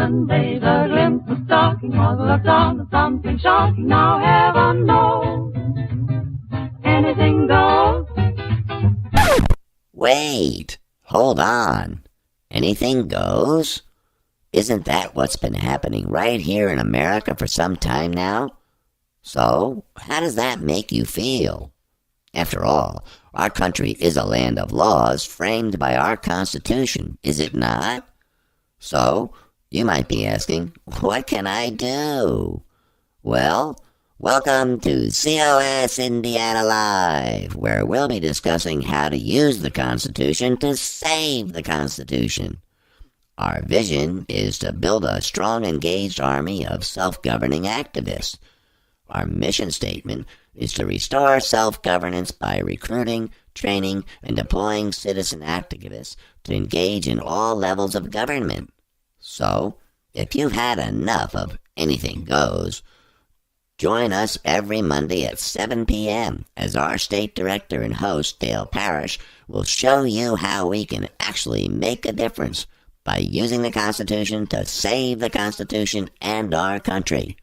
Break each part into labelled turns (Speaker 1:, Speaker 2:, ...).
Speaker 1: olden days, a glimpse of stocking was the dawn of something shocking. Now heaven knows, anything goes.
Speaker 2: Wait, hold on. Anything goes? Isn't that what's been happening right here in America for some time now? So, how does that make you feel? After all, our country is a land of laws framed by our Constitution, is it not? So, you might be asking, what can I do? Well, welcome to COS Indiana Live, where we'll be discussing how to use the Constitution to save the Constitution. Our vision is to build a strong, engaged army of self-governing activists. Our mission statement is to restore self-governance by recruiting, training, and deploying citizen activists to engage in all levels of government. So, if you've had enough of anything goes, join us every Monday at 7 p.m. as our state director and host, Dale Parrish, will show you how we can actually make a difference by using the Constitution to save the Constitution and our country.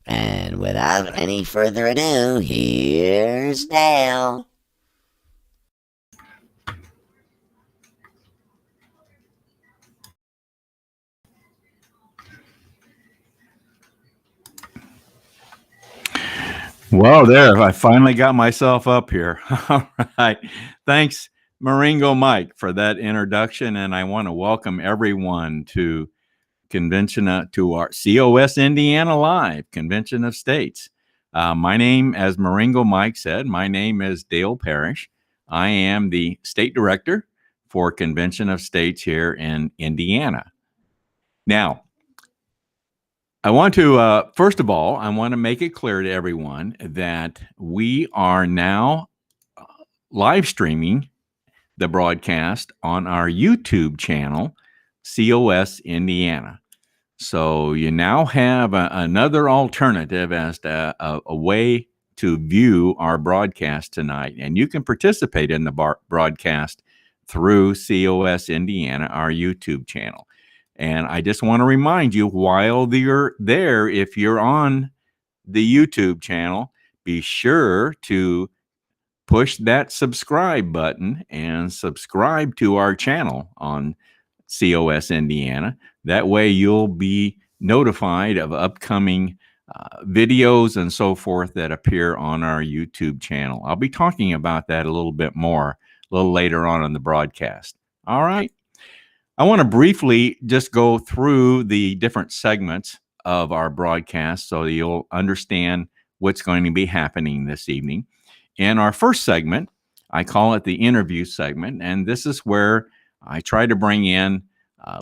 Speaker 2: And without any further ado, here's Dale.
Speaker 3: Well, there, I finally got myself up here. All right. Thanks, Maringo Mike, for that introduction. And I want to welcome everyone to to our COS Indiana Live, Convention of States. My name, as Maringo Mike said, my name is Dale Parrish. I am the state director for Convention of States here in Indiana. Now, I want to, first of all, I want to make it clear to everyone that we are now live streaming the broadcast on our YouTube channel, COS Indiana. So you now have another alternative as to a way to view our broadcast tonight. And you can participate in the broadcast through COS Indiana, our YouTube channel. And I just want to remind you, while you're there, if you're on the YouTube channel, be sure to push that subscribe button and subscribe to our channel on COS Indiana. That way you'll be notified of upcoming videos and so forth that appear on our YouTube channel. I'll be talking about that a little bit more a little later on in the broadcast. All right. I want to briefly just go through the different segments of our broadcast so you'll understand what's going to be happening this evening. In our first segment, I call it the interview segment, and this is where I try to bring in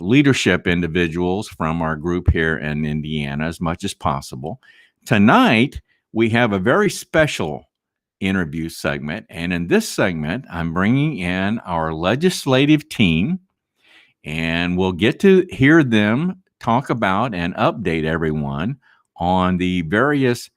Speaker 3: leadership individuals from our group here in Indiana as much as possible. Tonight, we have a very special interview segment, and in this segment, I'm bringing in our legislative team, and we'll get to hear them talk about and update everyone on the various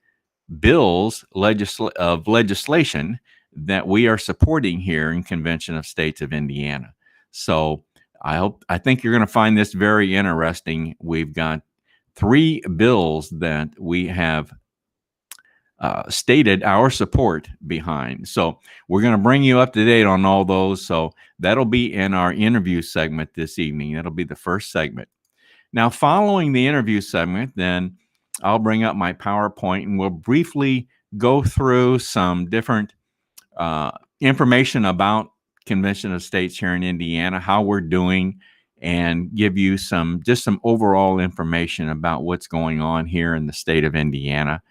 Speaker 3: bills of legislation that we are supporting here in Convention of States of Indiana. So I think you're going to find this very interesting. We've got 3 bills that we have stated our support behind. So we're going to bring you up to date on all those. So that'll be in our interview segment this evening. That'll be the first segment. Now, following the interview segment, then I'll bring up my PowerPoint and we'll briefly go through some different information about Convention of States here in Indiana, how we're doing, and give you some overall information about what's going on here in the state of Indiana.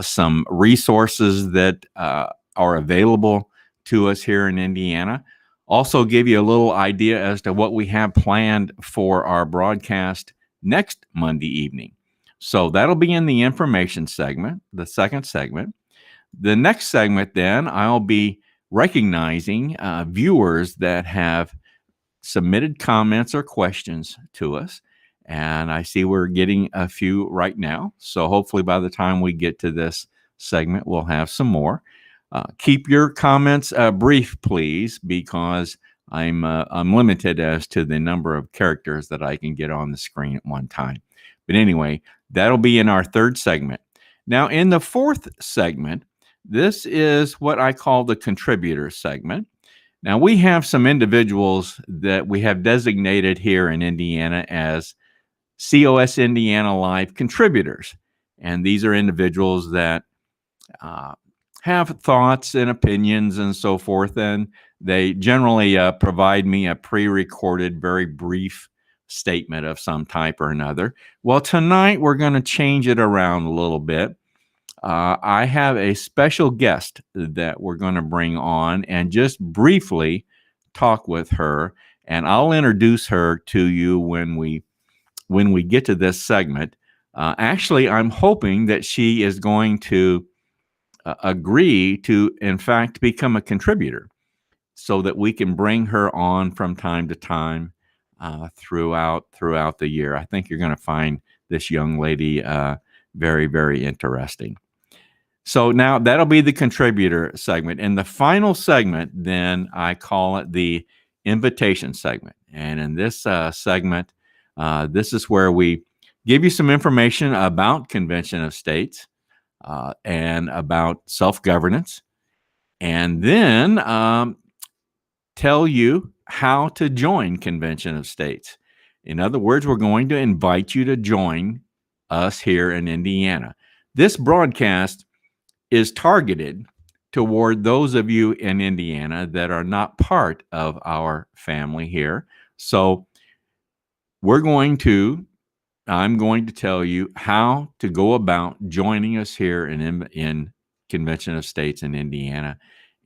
Speaker 3: Some resources that are available to us here in Indiana. Also give you a little idea as to what we have planned for our broadcast next Monday evening. So that'll be in the information segment, the second segment. The next segment, then, I'll be recognizing viewers that have submitted comments or questions to us. And I see we're getting a few right now. So hopefully by the time we get to this segment, we'll have some more. Keep your comments brief, please, because I'm limited as to the number of characters that I can get on the screen at one time. But anyway, that'll be in our third segment. Now, in the fourth segment, this is what I call the contributor segment. Now, we have some individuals that we have designated here in Indiana as COS Indiana Live contributors. And these are individuals that have thoughts and opinions and so forth. And they generally provide me a pre-recorded, very brief statement of some type or another. Well, tonight we're going to change it around a little bit. I have a special guest that we're going to bring on and just briefly talk with her. And I'll introduce her to you when we get to this segment. Actually, I'm hoping that she is going to agree to, in fact, become a contributor so that we can bring her on from time to time throughout the year. I think you're going to find this young lady very, very interesting. So now that'll be the contributor segment. And the final segment, then I call it the invitation segment. And in this segment, this is where we give you some information about Convention of States and about self-governance, and then tell you how to join Convention of States. In other words, we're going to invite you to join us here in Indiana. This broadcast is targeted toward those of you in Indiana that are not part of our family here. So I'm going to tell you how to go about joining us here in Convention of States in Indiana.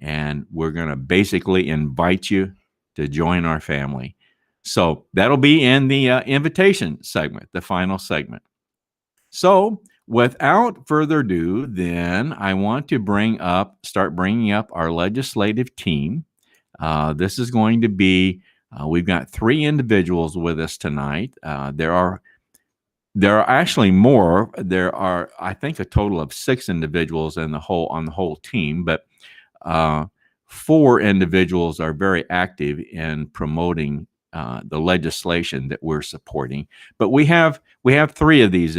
Speaker 3: And we're going to basically invite you to join our family. So that'll be in the invitation segment, the final segment. So without further ado, then I want to start bringing up our legislative team. This is going to be, we've got 3 individuals with us tonight. There are actually more. There are, I think, a total of 6 individuals on the whole team, but 4 individuals are very active in promoting the legislation that we're supporting. But we have 3 of these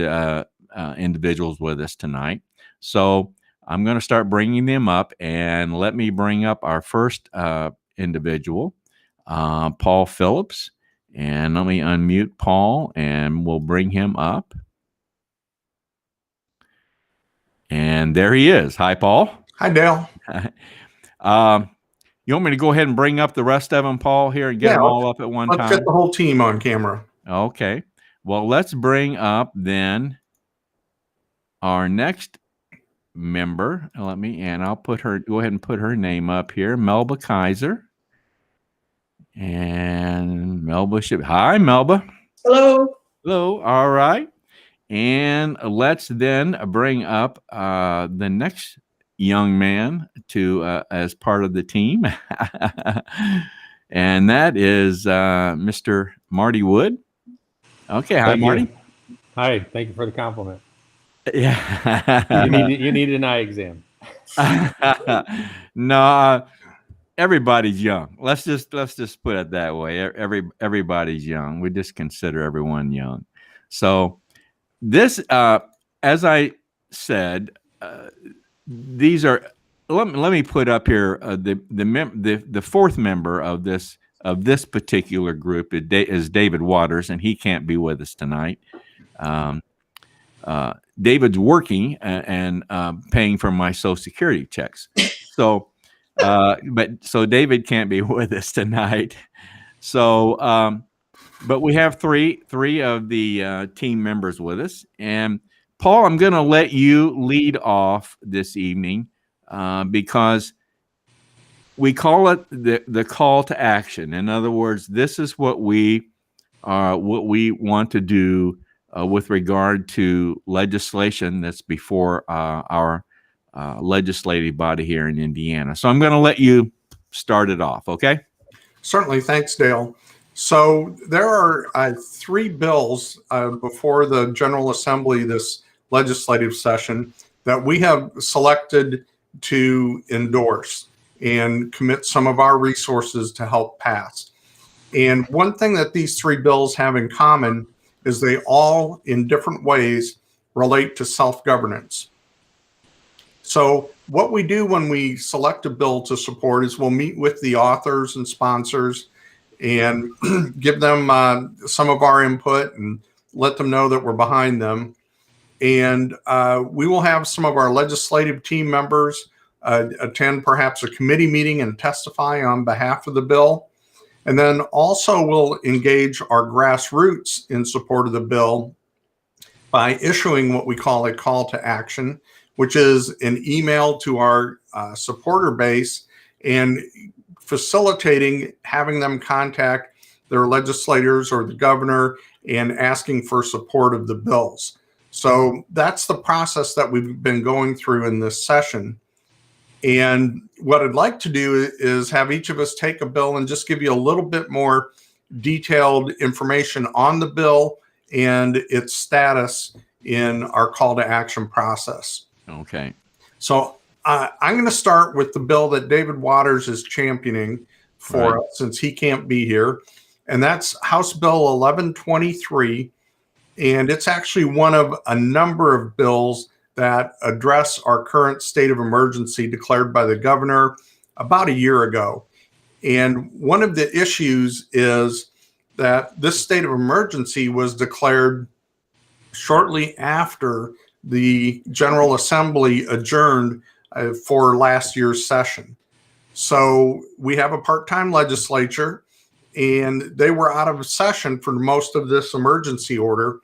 Speaker 3: individuals with us tonight. So I'm going to start bringing them up, and let me bring up our first individual, Paul Phillips. And let me unmute Paul, and we'll bring him up. And there he is. Hi, Paul.
Speaker 4: Hi, Dale.
Speaker 3: You want me to go ahead and bring up the rest of them, Paul, here and get them all up at one time?
Speaker 4: Let's get the whole team on camera.
Speaker 3: Okay. Well, let's bring up then our next member. I'll go ahead and put her name up here, Melba Kaiser. And Melba hi, Melba.
Speaker 5: Hello.
Speaker 3: Hello. All right. And let's then bring up the next young man to as part of the team. And that is Mr. Marty Wood. Okay. Hi, Marty.
Speaker 6: Hi. Thank you for the compliment.
Speaker 3: Yeah.
Speaker 6: you need an eye exam.
Speaker 3: No. Everybody's young. Let's just put it that way. Everybody's young. We just consider everyone young. So this, as I said, these are. Let me put up here the fourth member of this particular group is David Waters, and he can't be with us tonight. David's working and paying for my Social Security checks. So. So David can't be with us tonight. So, but we have three of the team members with us. And Paul, I'm going to let you lead off this evening because we call it the call to action. In other words, this is what we want to do with regard to legislation that's before our legislative body here in Indiana. So I'm going to let you start it off, okay?
Speaker 4: Certainly. Thanks, Dale. So there are 3 bills before the General Assembly this legislative session that we have selected to endorse. and commit some of our resources to help pass. And one thing that these three bills have in common is they all, in different ways, relate to self-governance. So what we do when we select a bill to support is we'll meet with the authors and sponsors and give them some of our input and let them know that we're behind them. And we will have some of our legislative team members attend perhaps a committee meeting and testify on behalf of the bill. And then also we'll engage our grassroots in support of the bill by issuing what we call a call to action, which is an email to our supporter base and facilitating having them contact their legislators or the governor and asking for support of the bills. So that's the process that we've been going through in this session. And what I'd like to do is have each of us take a bill and just give you a little bit more detailed information on the bill and its status in our call to action process.
Speaker 3: Okay.
Speaker 4: So I'm going to start with the bill that David Waters is championing for us since he can't be here. And that's House Bill 1123. And it's actually one of a number of bills that address our current state of emergency declared by the governor about a year ago. And one of the issues is that this state of emergency was declared shortly after the General Assembly adjourned for last year's session. So we have a part-time legislature, and they were out of session for most of this emergency order.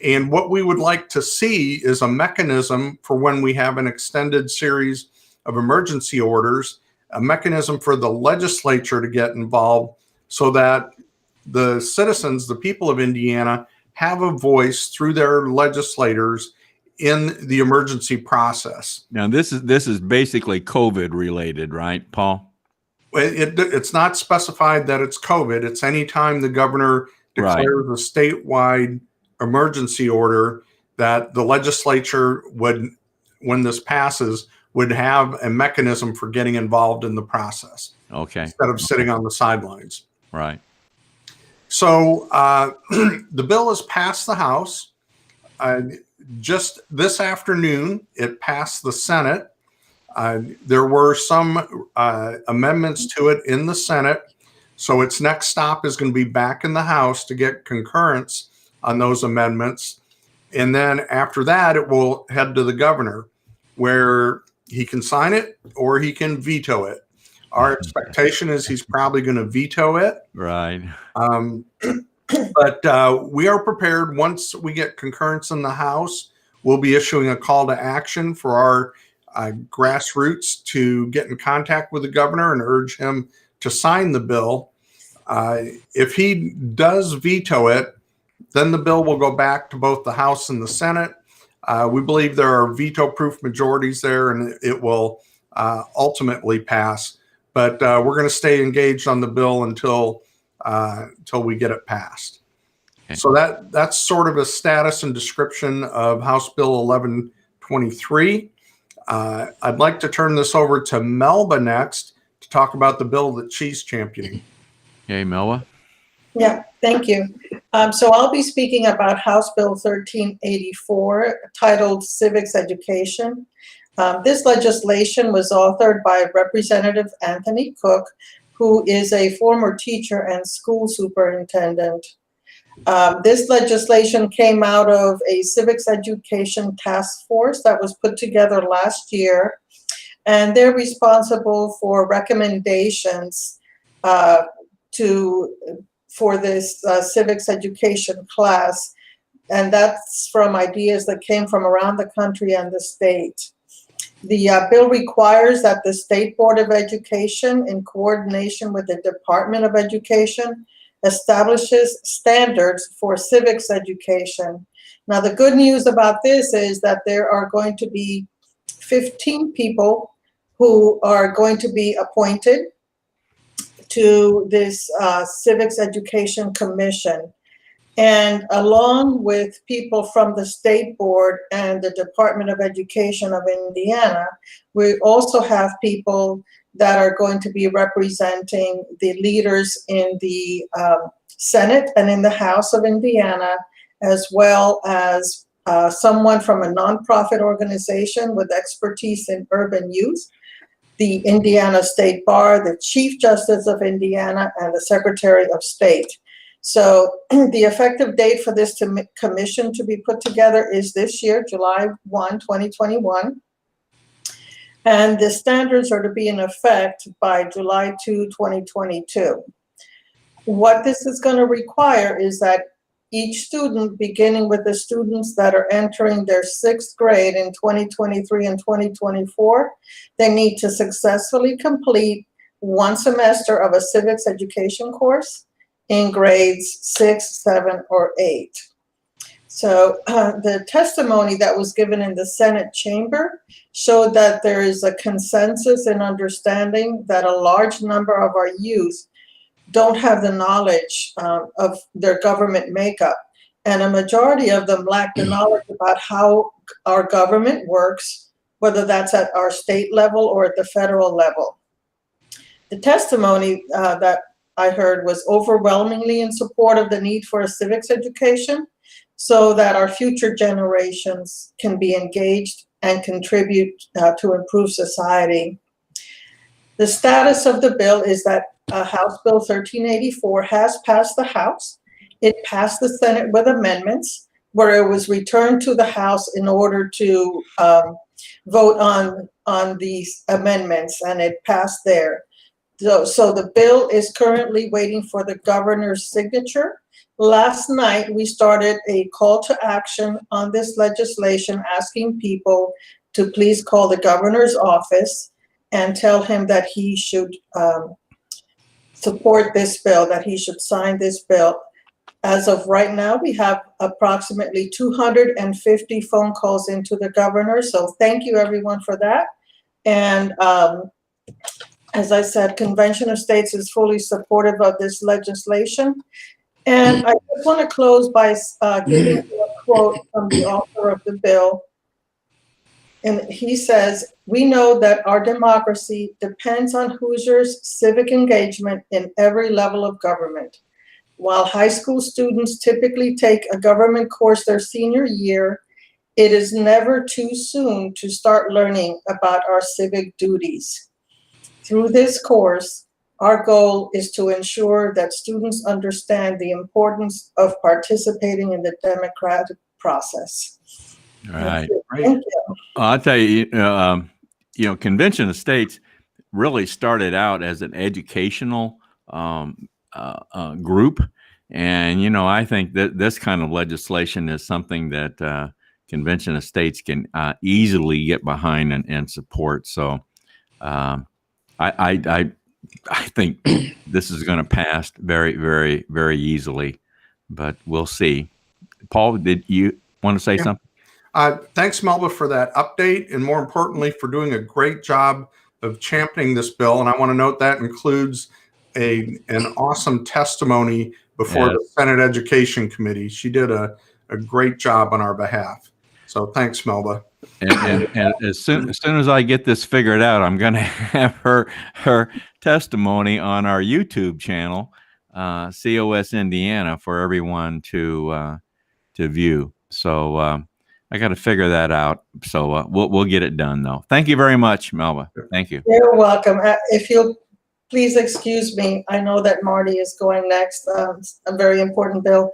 Speaker 4: And what we would like to see is a mechanism for when we have an extended series of emergency orders, a mechanism for the legislature to get involved so that the citizens, the people of Indiana, have a voice through their legislators in the emergency process.
Speaker 3: Now, this is basically COVID related, right, Paul?
Speaker 4: It's not specified that it's COVID. It's anytime the governor declares a statewide emergency order that the legislature would, when this passes, would have a mechanism for getting involved in the process.
Speaker 3: Okay.
Speaker 4: Instead of sitting on the sidelines.
Speaker 3: Right.
Speaker 4: So the bill has passed the House. Just this afternoon, it passed the Senate. There were some amendments to it in the Senate. So its next stop is going to be back in the House to get concurrence on those amendments. And then after that, it will head to the governor, where he can sign it or he can veto it. Our expectation is he's probably going to veto it.
Speaker 3: Right.
Speaker 4: But we are prepared. Once we get concurrence in the House, we'll be issuing a call to action for our grassroots to get in contact with the governor and urge him to sign the bill. If he does veto it, then the bill will go back to both the House and the Senate. We believe there are veto-proof majorities there, and it will ultimately pass. But we're going to stay engaged on the bill until we get it passed. Okay. So that's sort of a status and description of House Bill 1123. I'd like to turn this over to Melba next to talk about the bill that she's championing.
Speaker 3: Okay, Melba.
Speaker 5: Yeah, thank you. So I'll be speaking about House Bill 1384, titled Civics Education. This legislation was authored by Representative Anthony Cook, who is a former teacher and school superintendent. This legislation came out of a civics education task force that was put together last year, and they're responsible for recommendations for this civics education class, and that's from ideas that came from around the country and the state. The bill requires that the State Board of Education, in coordination with the Department of Education, establishes standards for civics education. Now, the good news about this is that there are going to be 15 people who are going to be appointed to this Civics Education Commission. And along with people from the State Board and the Department of Education of Indiana, we also have people that are going to be representing the leaders in the Senate and in the House of Indiana, as well as someone from a nonprofit organization with expertise in urban youth, the Indiana State Bar, the Chief Justice of Indiana, and the Secretary of State. So the effective date for this commission to be put together is this year, July 1, 2021. And the standards are to be in effect by July 2, 2022. What this is going to require is that each student, beginning with the students that are entering their 6th grade in 2023 and 2024, they need to successfully complete 1 semester of a civics education course in grades 6, 7, or 8. So the testimony that was given in the Senate chamber showed that there is a consensus and understanding that a large number of our youth don't have the knowledge of their government makeup. And a majority of them lack the knowledge about how our government works, whether that's at our state level or at the federal level. The testimony that I heard was overwhelmingly in support of the need for a civics education so that our future generations can be engaged and contribute to improve society. The status of the bill is that House Bill 1384 has passed the House. It passed the Senate with amendments, where it was returned to the House in order to vote on these amendments, and it passed there. So the bill is currently waiting for the governor's signature. Last night, we started a call to action on this legislation, asking people to please call the governor's office and tell him that he should support this bill, that he should sign this bill. As of right now, we have approximately 250 phone calls into the governor. So thank you everyone for that. And as I said, Convention of States is fully supportive of this legislation. And I just want to close by giving you a quote from the author of the bill. And he says, "We know that our democracy depends on Hoosiers' civic engagement in every level of government. While high school students typically take a government course their senior year, it is never too soon to start learning about our civic duties. Through this course, our goal is to ensure that students understand the importance of participating in the democratic process."
Speaker 3: All right.
Speaker 5: Thank you.
Speaker 3: I'll tell you, Convention of States really started out as an educational group. And, I think that this kind of legislation is something that Convention of States can easily get behind and support. So I think this is going to pass very, very, very easily, but we'll see. Paul, did you want to say something?
Speaker 4: Thanks, Melba, for that update, and more importantly, for doing a great job of championing this bill. And I want to note that includes an awesome testimony before the Senate Education Committee. She did a great job on our behalf. So thanks, Melba.
Speaker 3: And as soon as I get this figured out, I'm going to have her testimony on our YouTube channel, COS Indiana, for everyone to view. So I got to figure that out. So we'll get it done, though. Thank you very much, Melba. Thank you.
Speaker 5: You're welcome. If you'll please excuse me, I know that Marty is going next. A very important bill.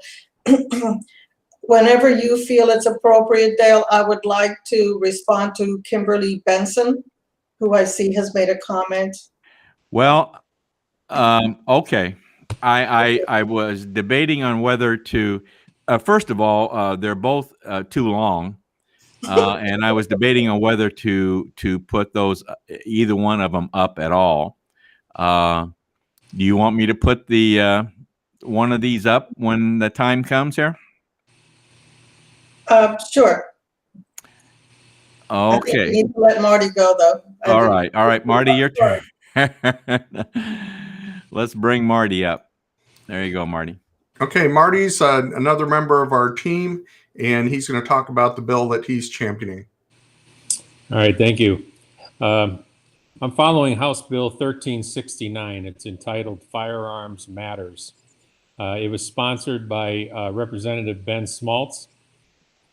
Speaker 5: Whenever you feel it's appropriate, Dale, I would like to respond to Kimberly Benson, who I see has made a comment.
Speaker 3: Well, okay. I was debating on whether to, first of all, they're both too long. And I was debating on whether to put those, either one of them up at all. Do you want me to put the one of these up when the time comes here?
Speaker 5: Sure.
Speaker 3: Okay.
Speaker 5: I need to let Marty go, though.
Speaker 3: All right, Marty, your turn. Let's bring Marty up. There you go, Marty.
Speaker 4: Okay, Marty's another member of our team, and he's going to talk about the bill that he's championing.
Speaker 6: All right, thank you. I'm following House Bill 1369. It's entitled Firearms Matters. It was sponsored by Representative Ben Smaltz,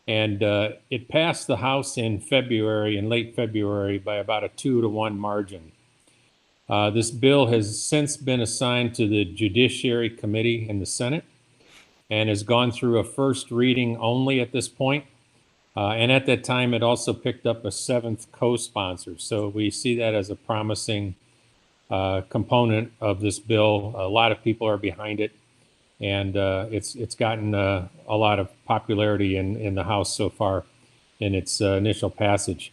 Speaker 6: and it passed the House in late February, by about a 2-to-1 margin. This bill has since been assigned to the Judiciary Committee in the Senate and has gone through a first reading only at this point. And at that time, it also picked up a 7th co-sponsor. So we see that as a promising component of this bill. A lot of people are behind it, and it's gotten a lot of popularity in the House so far in its initial passage.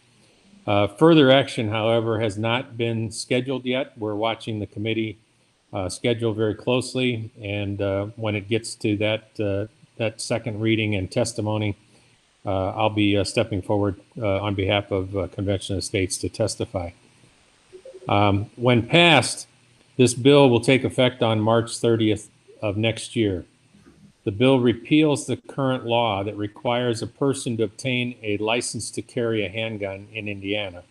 Speaker 6: Further action, however, has not been scheduled yet. We're watching the committee schedule very closely, and when it gets to that second reading and testimony, I'll be stepping forward on behalf of Convention of States to testify. When passed, this bill will take effect on March 30th of next year. The bill repeals the current law that requires a person to obtain a license to carry a handgun in Indiana.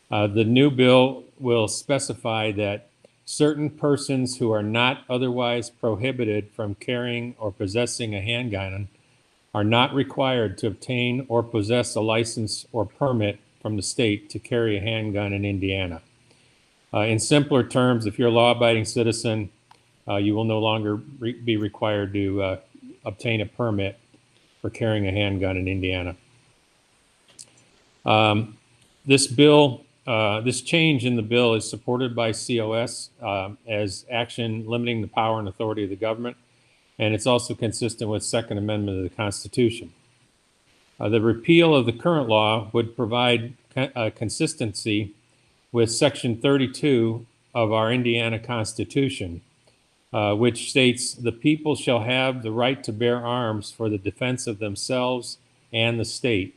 Speaker 6: The new bill will specify that certain persons who are not otherwise prohibited from carrying or possessing a handgun are not required to obtain or possess a license or permit from the state to carry a handgun in Indiana. In simpler terms, if you're a law-abiding citizen, you will no longer be required to obtain a permit for carrying a handgun in Indiana. This change in the bill is supported by COS as action limiting the power and authority of the government, and it's also consistent with Second Amendment of the Constitution. The repeal of the current law would provide consistency with Section 32 of our Indiana Constitution, which states, "The people shall have the right to bear arms for the defense of themselves and the state."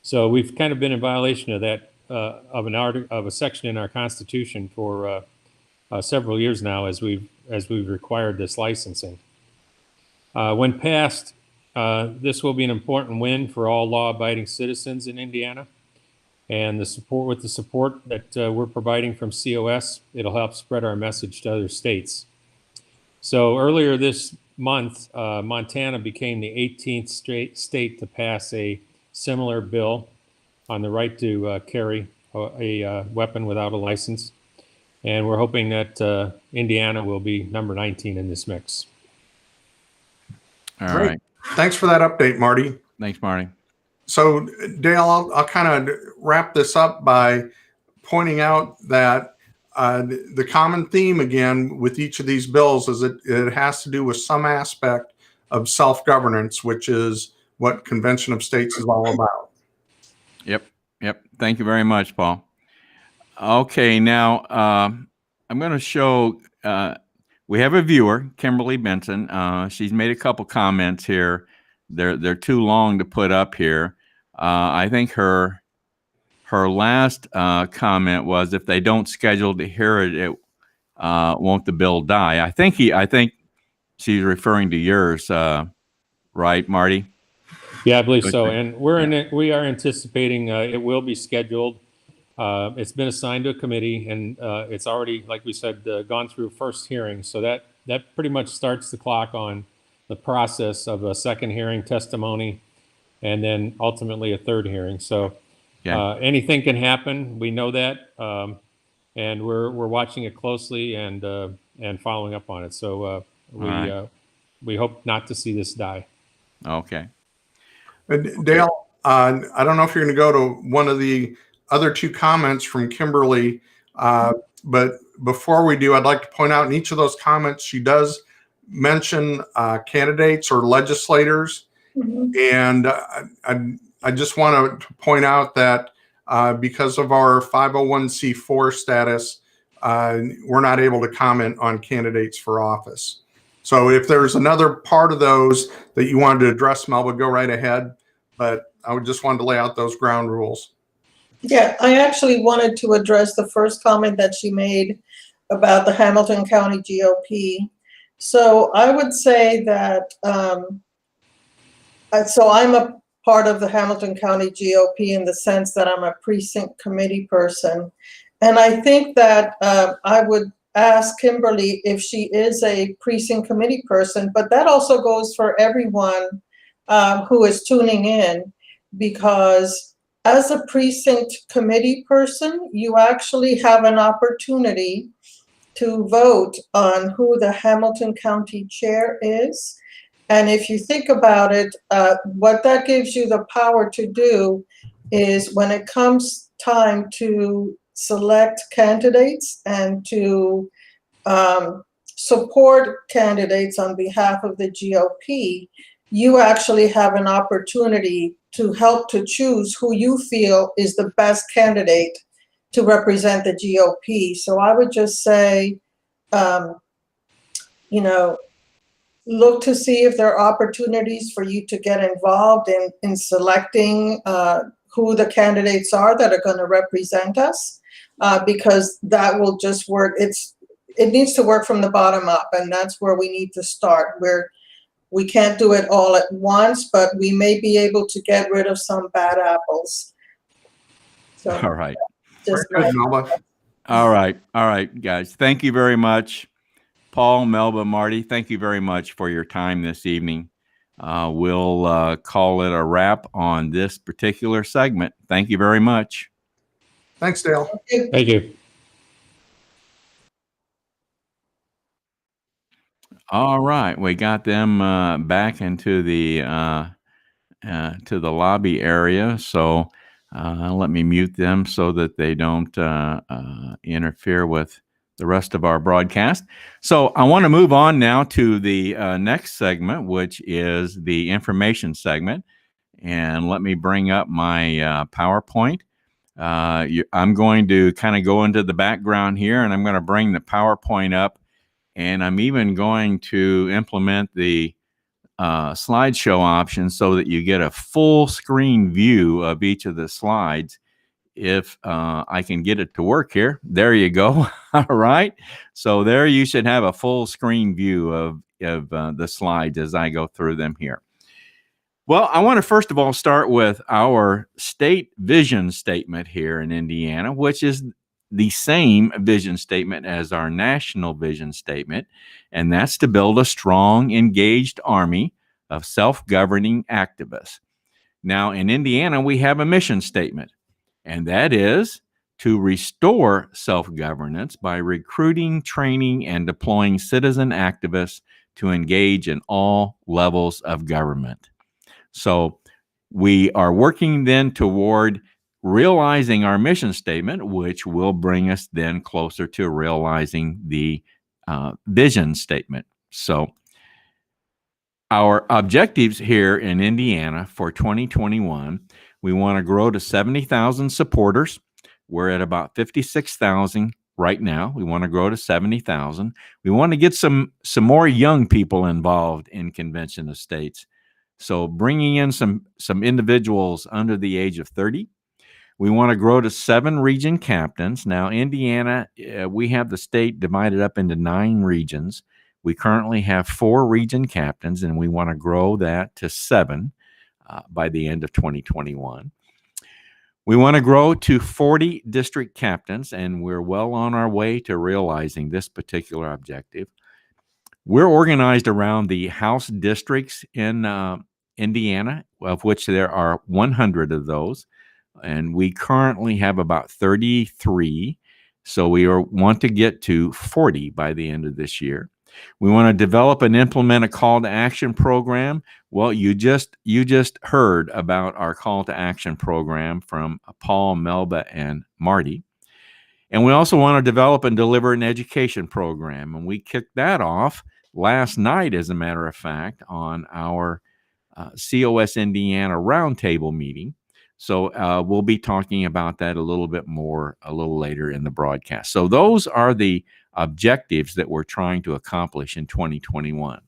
Speaker 6: So we've kind of been in violation of that, of a section in our Constitution for several years now, as we've required this licensing. When passed, this will be an important win for all law-abiding citizens in Indiana, and with the support that we're providing from COS, it'll help spread our message to other states. So earlier this month, Montana became the 18th state to pass a similar bill on the right to carry a weapon without a license. And we're hoping that Indiana will be number 19 in this mix.
Speaker 3: All
Speaker 4: Great.
Speaker 3: right.
Speaker 4: Thanks for that update, Marty.
Speaker 3: Thanks, Marty.
Speaker 4: So, Dale, I'll kind of wrap this up by pointing out that the common theme, again, with each of these bills is it has to do with some aspect of self-governance, which is what Convention of States is all about.
Speaker 3: Yep. Thank you very much, Paul. Okay, now I'm going to show, we have a viewer, Kimberly Benson. She's made a couple comments here. They're too long to put up here. I think her last comment was, if they don't schedule to hear it, won't the bill die? I think she's referring to yours, right, Marty?
Speaker 6: Yeah, I believe so. And we are anticipating it will be scheduled. It's been assigned to a committee, and it's already, like we said, gone through first hearing. So that pretty much starts the clock on the process of a second hearing, testimony, and then ultimately a third hearing. So anything can happen. We know that, and we're watching it closely and following up on it. So we hope not to see this die.
Speaker 3: Okay.
Speaker 4: Dale, I don't know if you're going to go to one of the other two comments from Kimberly, but before we do, I'd like to point out in each of those comments, she does mention candidates or legislators. Mm-hmm. And I just want to point out that because of our 501c4 status, we're not able to comment on candidates for office. So if there's another part of those that you wanted to address, Melba, go right ahead. But I just wanted to lay out those ground rules.
Speaker 5: Yeah, I actually wanted to address the first comment that she made about the Hamilton County GOP. So I would say that, so I'm a part of the Hamilton County GOP in the sense that I'm a precinct committee person. And I think that I would ask Kimberly if she is a precinct committee person, but that also goes for everyone who is tuning in, because as a precinct committee person, you actually have an opportunity to vote on who the Hamilton County Chair is. And if you think about it, what that gives you the power to do is when it comes time to select candidates and to support candidates on behalf of the GOP, you actually have an opportunity to help to choose who you feel is the best candidate to represent the GOP. So I would just say, look to see if there are opportunities for you to get involved in selecting who the candidates are that are going to represent us, because that will just work. It needs to work from the bottom up, and that's where we need to start. We can't do it all at once, but we may be able to get rid of some bad apples. So,
Speaker 3: all right.
Speaker 5: just
Speaker 4: Very good, Melba.
Speaker 3: All right, guys. Thank you very much. Paul, Melba, Marty, thank you very much for your time this evening. We'll call it a wrap on this particular segment. Thank you very much.
Speaker 4: Thanks, Dale.
Speaker 6: Thank you.
Speaker 3: All right, we got them back into the lobby area. So let me mute them so that they don't interfere with the rest of our broadcast. So I want to move on now to the next segment, which is the information segment. And let me bring up my PowerPoint. I'm going to kind of go into the background here, and I'm going to bring the PowerPoint up. And I'm even going to implement the slideshow option so that you get a full screen view of each of the slides. If I can get it to work here, there you go. All right. So there you should have a full screen view of the slides as I go through them here. Well, I want to first of all start with our state vision statement here in Indiana, which is the same vision statement as our national vision statement, and that's to build a strong, engaged army of self-governing activists. Now, in Indiana, we have a mission statement, and that is to restore self-governance by recruiting, training, and deploying citizen activists to engage in all levels of government. So we are working then toward realizing our mission statement, which will bring us then closer to realizing the vision statement. So our objectives here in Indiana for 2021, we want to grow to 70,000 supporters. We're at about 56,000 right now. We want to grow to 70,000. We want to get some more young people involved in Convention of States. So bringing in some individuals under the age of 30. We want to grow to 7 region captains. Now, Indiana, we have the state divided up into 9 regions. We currently have 4 region captains, and we want to grow that to 7 by the end of 2021. We want to grow to 40 district captains, and we're well on our way to realizing this particular objective. We're organized around the House districts in Indiana, of which there are 100 of those. And we currently have about 33. So we want to get to 40 by the end of this year. We want to develop and implement a call to action program. Well, you just heard about our call to action program from Paul, Melba, and Marty. And we also want to develop and deliver an education program. And we kicked that off last night, as a matter of fact, on our COS Indiana roundtable meeting. So we'll be talking about that a little bit more a little later in the broadcast. So those are the objectives that we're trying to accomplish in 2021.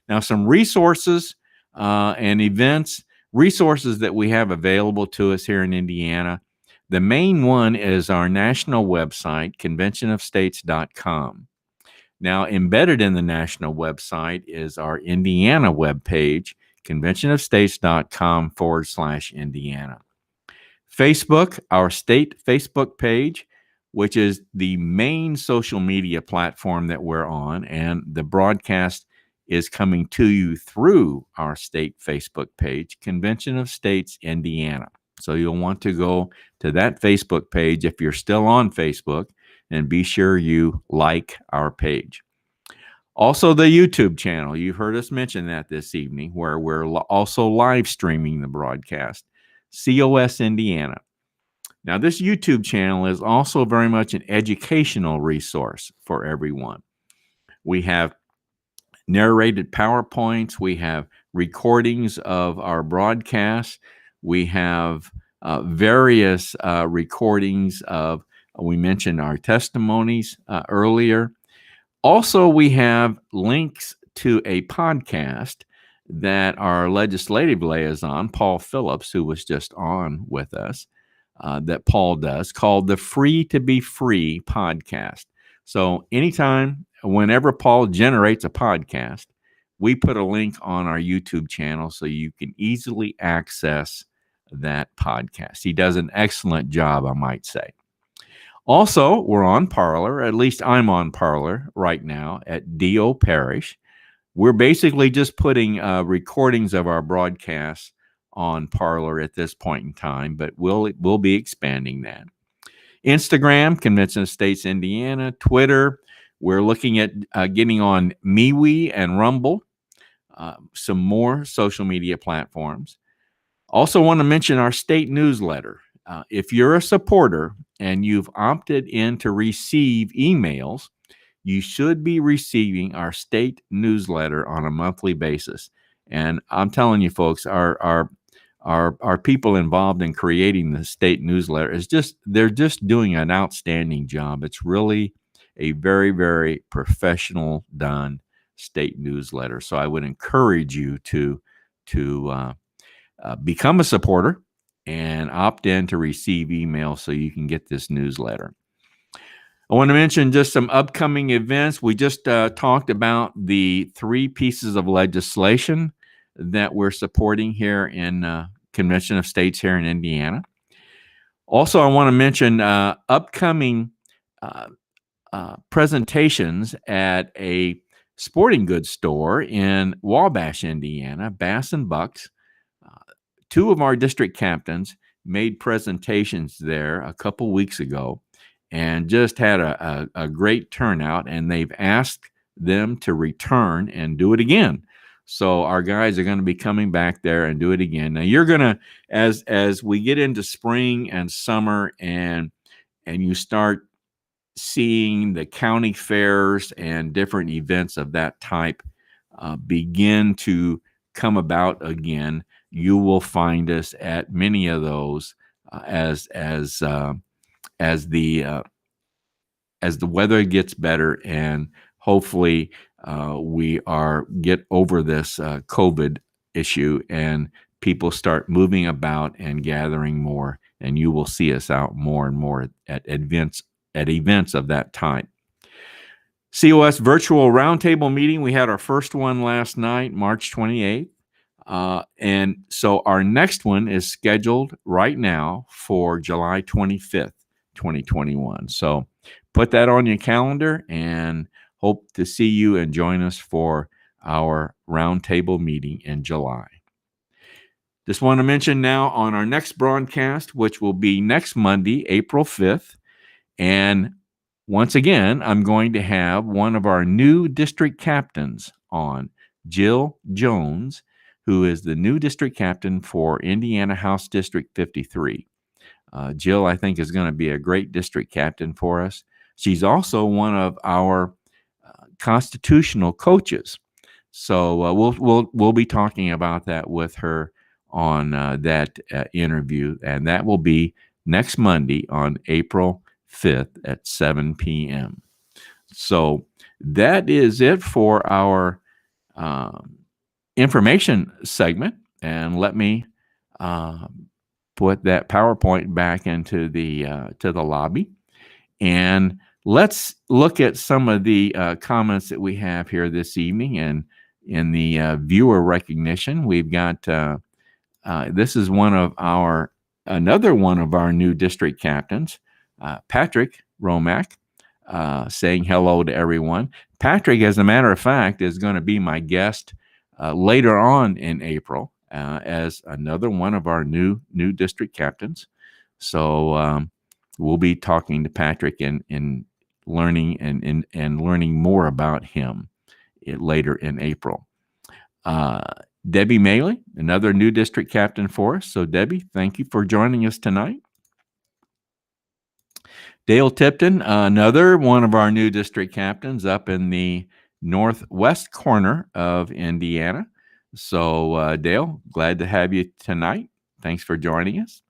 Speaker 3: Now, some resources and events, resources that we have available to us here in Indiana. The main one is our national website, conventionofstates.com. Now, embedded in the national website is our Indiana webpage, conventionofstates.com/Indiana. Facebook, our state Facebook page, which is the main social media platform that we're on, and the broadcast is coming to you through our state Facebook page, Convention of States Indiana. So you'll want to go to that Facebook page if you're still on Facebook, and be sure you like our page. Also, the YouTube channel. You've heard us mention that this evening, where we're also live streaming the broadcast, COS Indiana. Now, this YouTube channel is also very much an educational resource for everyone. We have narrated PowerPoints. We have recordings of our broadcasts. We have various recordings of, we mentioned our testimonies earlier. Also, we have links to a podcast that our legislative liaison, Paul Phillips, who was just on with us, that Paul does, called the Free to Be Free podcast. So anytime, whenever Paul generates a podcast, we put a link on our YouTube channel so you can easily access that podcast. He does an excellent job, I might say. Also, we're on Parler. At least I'm on Parler right now at D.O. Parish. We're basically just putting recordings of our broadcasts on Parler at this point in time, but we'll be expanding that. Instagram, Convention of States Indiana. Twitter, we're looking at getting on MeWe and Rumble, some more social media platforms. Also want to mention our state newsletter. If you're a supporter and you've opted in to receive emails, you should be receiving our state newsletter on a monthly basis. And I'm telling you, folks, our people involved in creating the state newsletter they're just doing an outstanding job. It's really a very, very professional done state newsletter. So I would encourage you to become a supporter and opt in to receive email so you can get this newsletter. I want to mention just some upcoming events. We just talked about the 3 pieces of legislation that we're supporting here in Convention of States here in Indiana. Also, I want to mention upcoming presentations at a sporting goods store in Wabash, Indiana, Bass and Bucks. 2 of our district captains made presentations there a couple weeks ago and just had a great turnout, and they've asked them to return and do it again. So our guys are going to be coming back there and do it again. Now you're going to, as we get into spring and summer and you start seeing the county fairs and different events of that type begin to come about again, you will find us at many of those as the weather gets better, and hopefully we get over this COVID issue and people start moving about and gathering more, and you will see us out more and more at events of that type. COS virtual roundtable meeting. We had our first one last night, March 28th. And so our next one is scheduled right now for July 25th, 2021. So put that on your calendar and hope to see you and join us for our roundtable meeting in July. Just want to mention now on our next broadcast, which will be next Monday, April 5th. And once again, I'm going to have one of our new district captains on, Jill Jones, who is the new district captain for Indiana House District 53. Jill, I think, is going to be a great district captain for us. She's also one of our constitutional coaches. So we'll be talking about that with her on that interview, and that will be next Monday on April 5th at 7 p.m. So that is it for our information segment, and let me put that PowerPoint back into the lobby, and let's look at some of the comments that we have here this evening. And in the viewer recognition, we've got this is another one of our new district captains, Patrick Romack, saying hello to everyone. Patrick, as a matter of fact, is going to be my guest later on in April as another one of our new district captains. So we'll be talking to Patrick and learning and learning more about him later in April. Debbie Maley, another new district captain for us. So Debbie, thank you for joining us tonight. Dale Tipton, another one of our new district captains up in the northwest corner of Indiana. So Dale, glad to have you tonight. Thanks for joining us.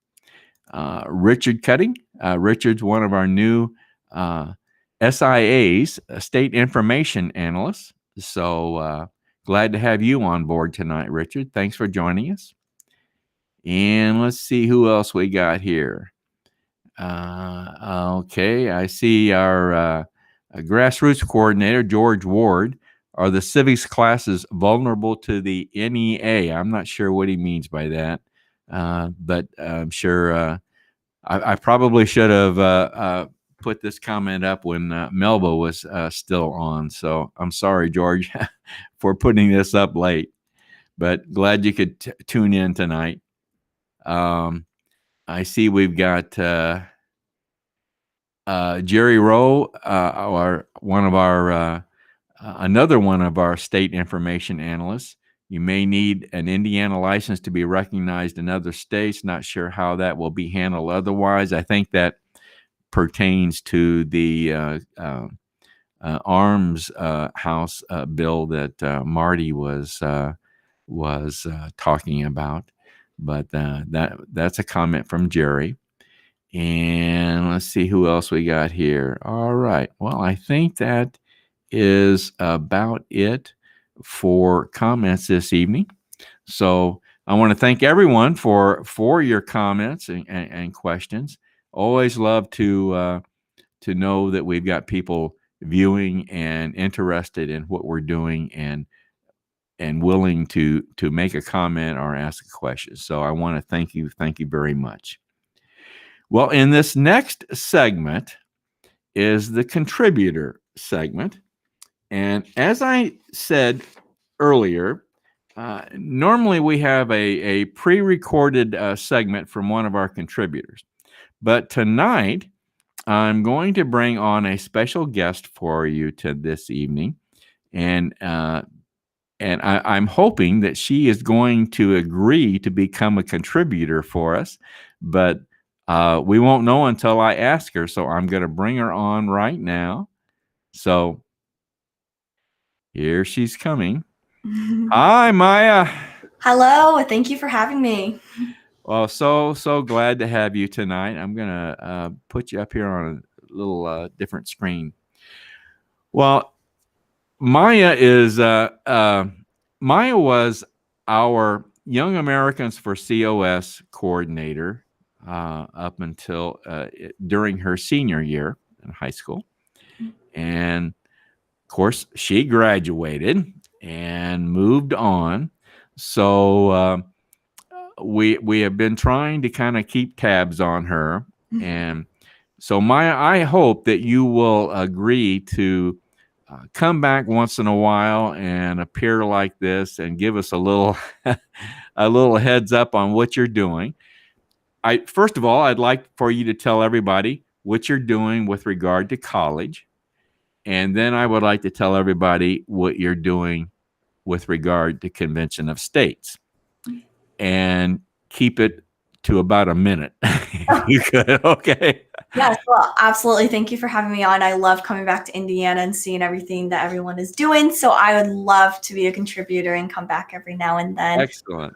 Speaker 3: Richard Cutting. Richard's one of our new SIAs, State Information Analysts. So glad to have you on board tonight, Richard. Thanks for joining us. And let's see who else we got here. Okay, I see our grassroots coordinator, George Ward. Are the civics classes vulnerable to the NEA? I'm not sure what he means by that, but I'm sure I probably should have put this comment up when Melba was still on. So I'm sorry, George, for putting this up late, but glad you could tune in tonight. I see we've got Jerry Rowe, another one of our state information analysts. You may need an Indiana license to be recognized in other states. Not sure how that will be handled otherwise. I think that pertains to the arms house bill that Marty was talking about. But that's a comment from Jerry. And let's see who else we got here. All right. Well, I think that is about it for comments this evening. So I want to thank everyone for your comments and questions. Always love to know that we've got people viewing and interested in what we're doing and willing to make a comment or ask a question. So I want to thank you very much. Well, in this next segment is the contributor segment. And as I said earlier, normally we have a pre-recorded segment from one of our contributors. But tonight, I'm going to bring on a special guest for you this evening. And I'm hoping that she is going to agree to become a contributor for us. But we won't know until I ask her. So I'm going to bring her on right now. So here she's coming. Hi, Maya.
Speaker 7: Hello. Thank you for having me.
Speaker 3: Well, so glad to have you tonight. I'm going to put you up here on a little different screen. Well, Maya was our Young Americans for COS coordinator up until during her senior year in high school. And of course, she graduated and moved on. So we have been trying to kind of keep tabs on her. And so Maya, I hope that you will agree to come back once in a while and appear like this and give us a little heads up on what you're doing. First of all, I'd like for you to tell everybody what you're doing with regard to college. And then I would like to tell everybody what you're doing with regard to Convention of States. And keep it to about a minute. You could, okay?
Speaker 7: Yes, well, absolutely. Thank you for having me on. I love coming back to Indiana and seeing everything that everyone is doing. So I would love to be a contributor and come back every now and then.
Speaker 3: Excellent.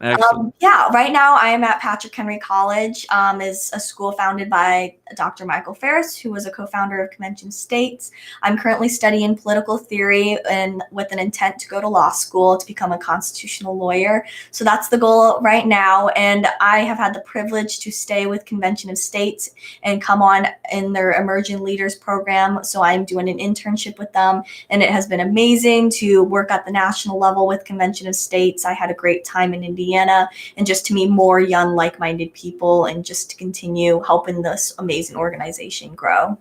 Speaker 7: Yeah, right now I am at Patrick Henry College. Is a school founded by Dr. Michael Ferris, who was a co-founder of Convention States. I'm currently studying political theory and with an intent to go to law school to become a constitutional lawyer. So that's the goal right now. And I have had the privilege to stay with Convention of States and come on in their Emerging Leaders program. So I'm doing an internship with them, and it has been amazing to work at the national level with Convention of States. I had a great time in Indiana, and just to meet more young, like-minded people, and just to continue helping this amazing organization grow.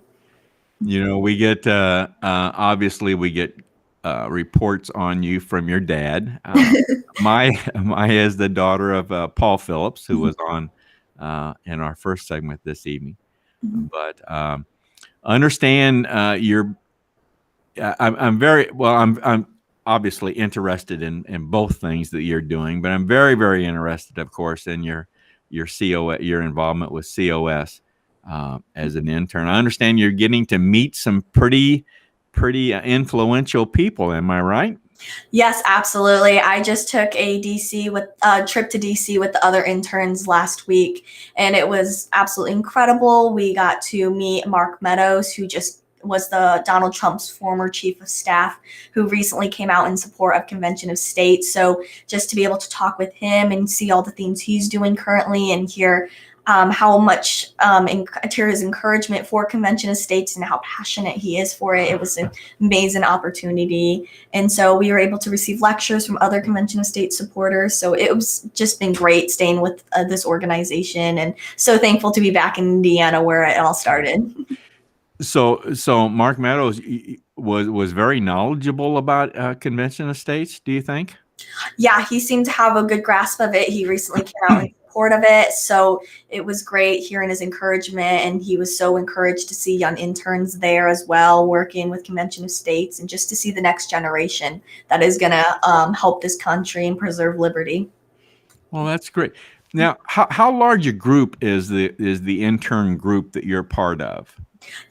Speaker 3: You know, we get obviously we get reports on you from your dad. Maya is the daughter of Paul Phillips, who was on in our first segment this evening. But understand I'm very well. I'm obviously interested in both things that you're doing, but I'm very, very interested, of course, in your COS, your involvement with COS as an intern. I understand you're getting to meet some pretty influential people. Am I right?
Speaker 7: Yes, absolutely. I just took a trip to DC with the other interns last week, and it was absolutely incredible. We got to meet Mark Meadows, who just was the Donald Trump's former chief of staff, who recently came out in support of Convention of States. So just to be able to talk with him and see all the things he's doing currently and hear how much to his encouragement for Convention of States and how passionate he is for it. It was an amazing opportunity. And so we were able to receive lectures from other Convention of States supporters. So it was just been great staying with this organization, and so thankful to be back in Indiana where it all started.
Speaker 3: So Mark Meadows was very knowledgeable about Convention of States, do you think?
Speaker 7: Yeah, he seemed to have a good grasp of it. He recently came out in support of it. So it was great hearing his encouragement, and he was so encouraged to see young interns there as well, working with Convention of States, and just to see the next generation that is going to help this country and preserve liberty.
Speaker 3: Well, that's great. Now, how large a group is the intern group that you're part of?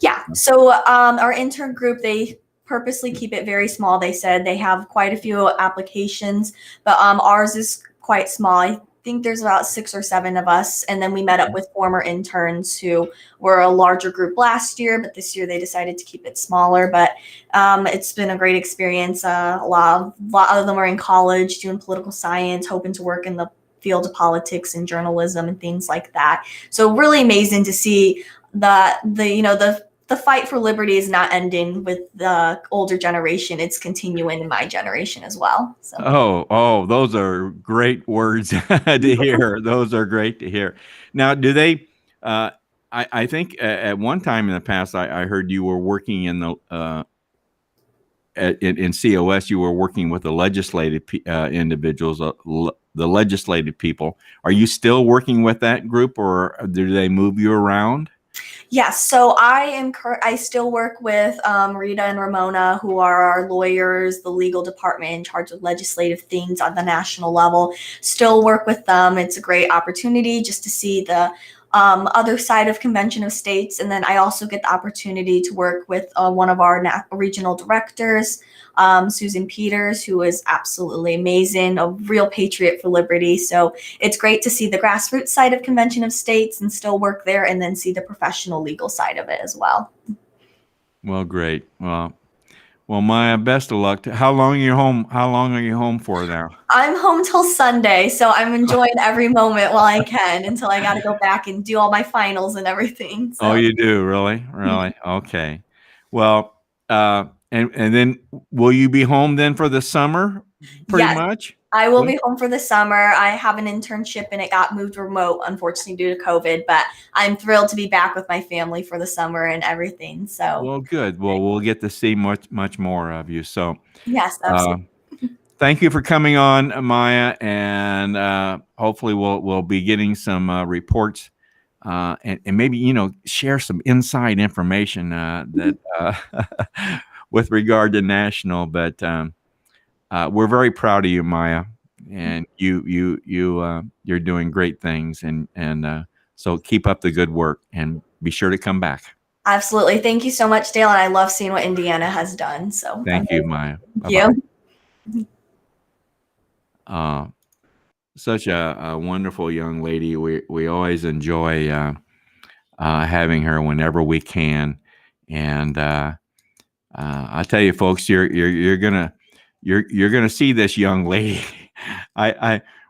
Speaker 7: Yeah, so our intern group, they purposely keep it very small. They said they have quite a few applications, but ours is quite small. I think there's about 6 or 7 of us, and then we met up with former interns who were a larger group last year, but this year they decided to keep it smaller. But it's been a great experience. A lot of them are in college doing political science, hoping to work in the field of politics and journalism and things like that. So really amazing to see the fight for liberty is not ending with the older generation. It's continuing in my generation as well. So.
Speaker 3: Oh, those are great words to hear. Those are great to hear. Now, do they, I think at one time in the past, I heard you were working in the, in COS, you were working with the legislative individuals, the legislative people. Are you still working with that group, or do they move you around?
Speaker 7: Yes, so I still work with Rita and Ramona, who are our lawyers, the legal department in charge of legislative things on the national level. Still work with them. It's a great opportunity just to see the other side of Convention of States. And then I also get the opportunity to work with one of our regional directors, Susan Peters, who is absolutely amazing, a real patriot for liberty. So it's great to see the grassroots side of Convention of States and still work there, and then see the professional legal side of it as well.
Speaker 3: Well, great. Well, Maya, best of luck. How long are you home? How long are you home for now?
Speaker 7: I'm home till Sunday, so I'm enjoying every moment while I can until I got to go back and do all my finals and everything. So.
Speaker 3: Oh, you do? Really? Okay. Well, and then will you be home then for the summer? Pretty much.
Speaker 7: I will be home for the summer. I have an internship and it got moved remote, unfortunately, due to COVID, but I'm thrilled to be back with my family for the summer and everything. So.
Speaker 3: Well, good. Well, we'll get to see much more of you. So.
Speaker 7: Yes, absolutely.
Speaker 3: Thank you for coming on, Maya, and hopefully we'll be getting some reports and maybe share some inside information that with regard to national. But we're very proud of you, Maya, and you're doing great things, and so keep up the good work and be sure to come back.
Speaker 7: Absolutely. Thank you so much, Dale, and I love seeing what Indiana has done. So
Speaker 3: thank you, Maya.
Speaker 7: Thank you.
Speaker 3: Such a wonderful young lady. We always enjoy having her whenever we can, and I tell you, folks, you're gonna see this young lady.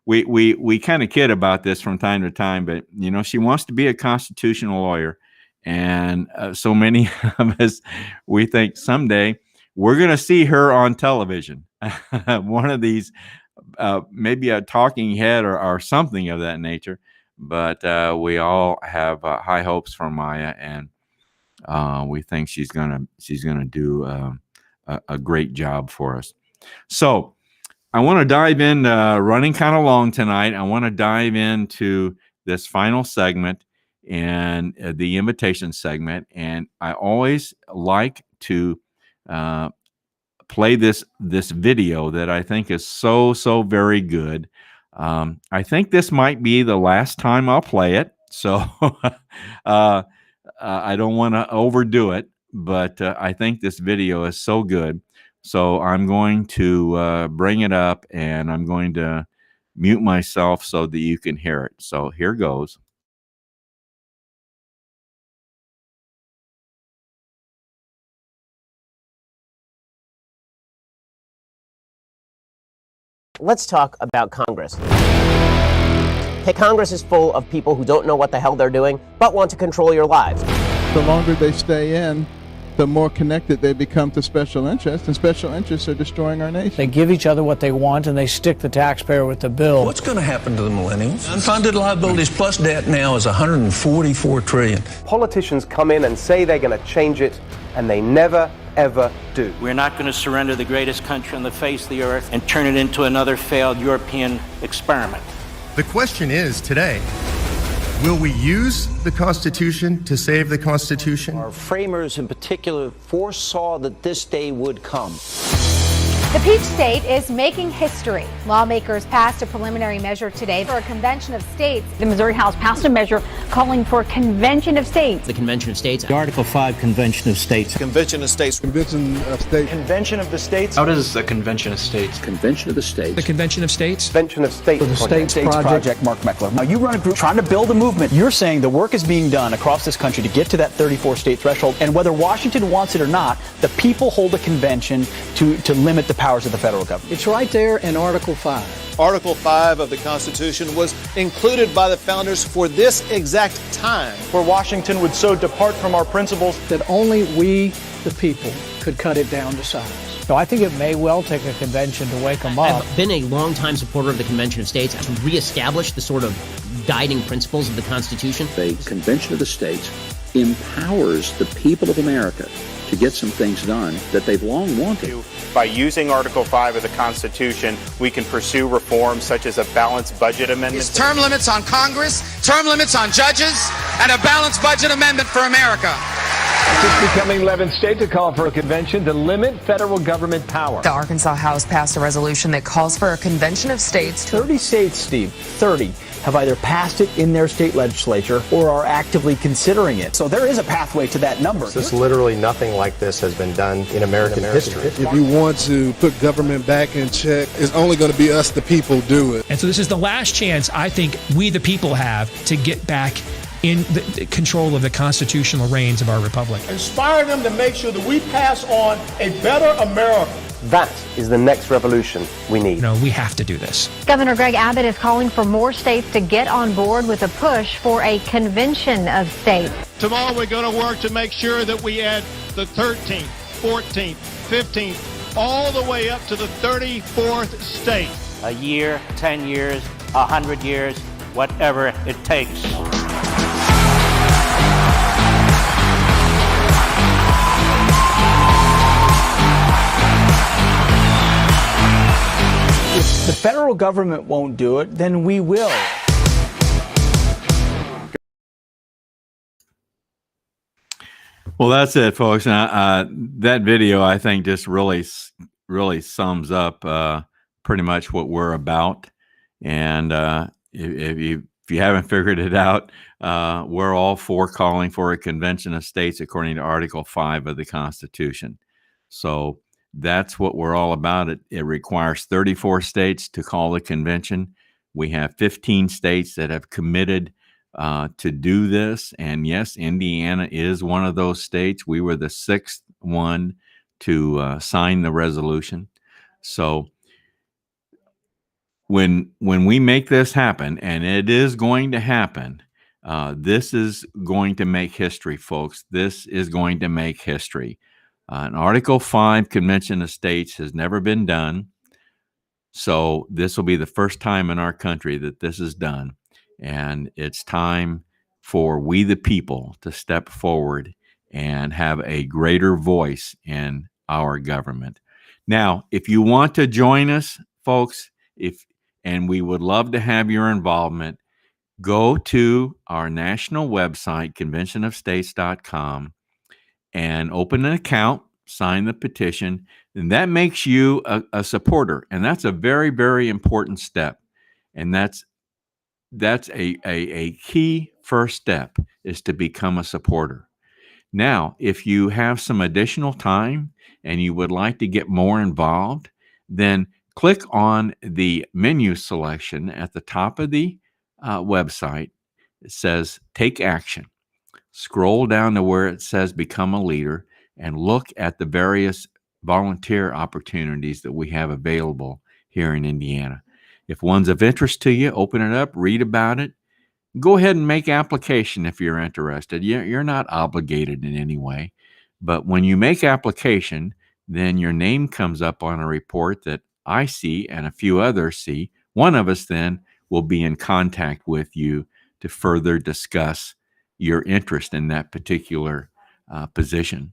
Speaker 3: we kind of kid about this from time to time, but she wants to be a constitutional lawyer, and so many of us, we think someday we're going to see her on television, one of these, maybe a talking head or something of that nature. But we all have high hopes for Maya, and we think she's gonna do a great job for us. So I want to dive in, running kind of long tonight. I want to dive into this final segment and the invitation segment. And I always like to play this video that I think is so very good. I think this might be the last time I'll play it. So I don't want to overdo it, but I think this video is so good. So I'm going to bring it up, and I'm going to mute myself so that you can hear it. So here goes.
Speaker 8: Let's talk about Congress. Hey, Congress is full of people who don't know what the hell they're doing, but want to control your lives.
Speaker 9: The longer they stay in, the more connected they become to special interests, and special interests are destroying our nation.
Speaker 10: They give each other what they want, and they stick the taxpayer with the bill.
Speaker 11: What's going to happen to the millennials? Unfunded liabilities plus debt now is $144 trillion.
Speaker 12: Politicians come in and say they're going to change it, and they never, ever do.
Speaker 13: We're not going to surrender the greatest country on the face of the earth and turn it into another failed European experiment.
Speaker 14: The question is today, will we use the Constitution to save the Constitution?
Speaker 15: Our framers in particular foresaw that this day would come.
Speaker 16: The Peach State is making history. Lawmakers passed a preliminary measure today for a convention of states.
Speaker 17: The Missouri House passed a measure calling for a convention of states.
Speaker 18: The Convention of States. The Article 5 Convention of States.
Speaker 19: Convention of States.
Speaker 9: Convention of States.
Speaker 19: Convention of the States.
Speaker 20: How does a Convention of States?
Speaker 18: Convention of the States.
Speaker 21: The Convention of States.
Speaker 12: Convention of States.
Speaker 21: For the States Project.
Speaker 22: Mark Meckler. Now you run a group trying to build a movement. You're saying the work is being done across this country to get to that 34 state threshold, and whether Washington wants it or not, the people hold a convention to limit the powers of the federal government.
Speaker 10: It's right there in Article 5.
Speaker 19: Article 5 of the Constitution was included by the founders for this exact time,
Speaker 23: where Washington would so depart from our principles
Speaker 10: that only we, the people, could cut it down to size. So I think it may well take a convention to wake them up.
Speaker 18: I've been a longtime supporter of the Convention of States to reestablish the sort of guiding principles of the Constitution.
Speaker 24: The Convention of the States empowers the people of America to get some things done that they've long wanted.
Speaker 25: By using Article 5 of the Constitution, we can pursue reforms such as a balanced budget amendment.
Speaker 26: It's term limits on Congress, term limits on judges, and a balanced budget amendment for America.
Speaker 27: It's becoming 11th state to call for a convention to limit federal government power.
Speaker 28: The Arkansas House passed a resolution that calls for a convention of states.
Speaker 22: 30 states, Steve, 30, have either passed it in their state legislature or are actively considering it. So there is a pathway to that number.
Speaker 12: This literally nothing like this has been done in American history.
Speaker 9: If you want to put government back in check, it's only going to be us, the people, do it.
Speaker 29: And so this is the last chance I think we, the people, have to get back in the control of the constitutional reins of our republic.
Speaker 30: Inspire them to make sure that we pass on a better America.
Speaker 12: That is the next revolution we need.
Speaker 29: No, we have to do this.
Speaker 16: Governor Greg Abbott is calling for more states to get on board with a push for a convention of states.
Speaker 30: Tomorrow we're going to work to make sure that we add the 13th, 14th, 15th, all the way up to the 34th state.
Speaker 13: A year, 10 years, 100 years, whatever it takes.
Speaker 22: If the federal government won't do it, then we will.
Speaker 3: Well, that's it, folks. That video, I think, just really sums up pretty much what we're about. And if you haven't figured it out, we're all for calling for a convention of states according to Article 5 of the Constitution. So that's what we're all about. It requires 34 states to call the convention. We have 15 states that have committed to do this. And yes, Indiana is one of those states. We were the sixth one to sign the resolution. So when we make this happen, and it is going to happen, this is going to make history, folks. This is going to make history. An Article 5 Convention of States has never been done. So this will be the first time in our country that this is done. And it's time for we the people to step forward and have a greater voice in our government. Now, if you want to join us, folks, and we would love to have your involvement, go to our national website, conventionofstates.com, and open an account, sign the petition, and that makes you a supporter. And that's a very, very important step. And that's a key first step, is to become a supporter. Now, if you have some additional time and you would like to get more involved, then click on the menu selection at the top of the website. It says Take Action. Scroll down to where it says Become a Leader and look at the various volunteer opportunities that we have available here in Indiana. If one's of interest to you, open it up, read about it. Go ahead and make application if you're interested. You're not obligated in any way. But when you make application, then your name comes up on a report that I see and a few others see. One of us then will be in contact with you to further discuss your interest in that particular position.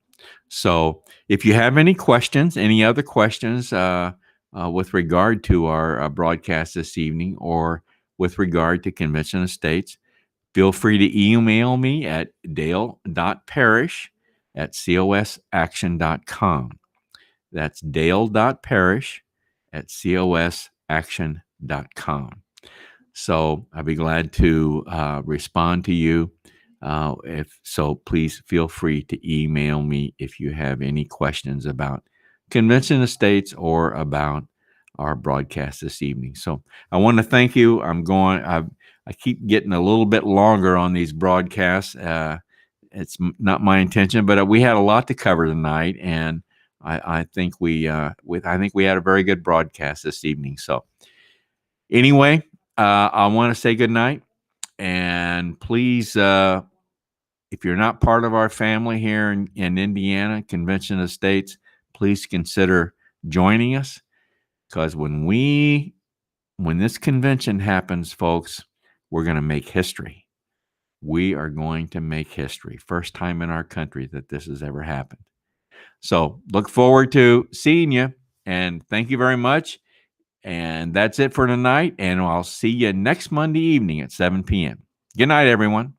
Speaker 3: So if you have any questions, any other questions with regard to our broadcast this evening, or with regard to Convention of States, feel free to email me at dale.parrish@cosaction.com. That's dale.parrish@cosaction.com. So I'd be glad to respond to you. Please feel free to email me if you have any questions about Convention of States or about our broadcast this evening. So I want to thank you. I keep getting a little bit longer on these broadcasts. It's not my intention, but we had a lot to cover tonight, and I think we had a very good broadcast this evening. So anyway, I want to say good night, and please, if you're not part of our family here in Indiana, Convention of States, please consider joining us, because when this convention happens, folks, we're going to make history. We are going to make history. First time in our country that this has ever happened. So look forward to seeing you, and thank you very much. And that's it for tonight, and I'll see you next Monday evening at 7 p.m. Good night, everyone.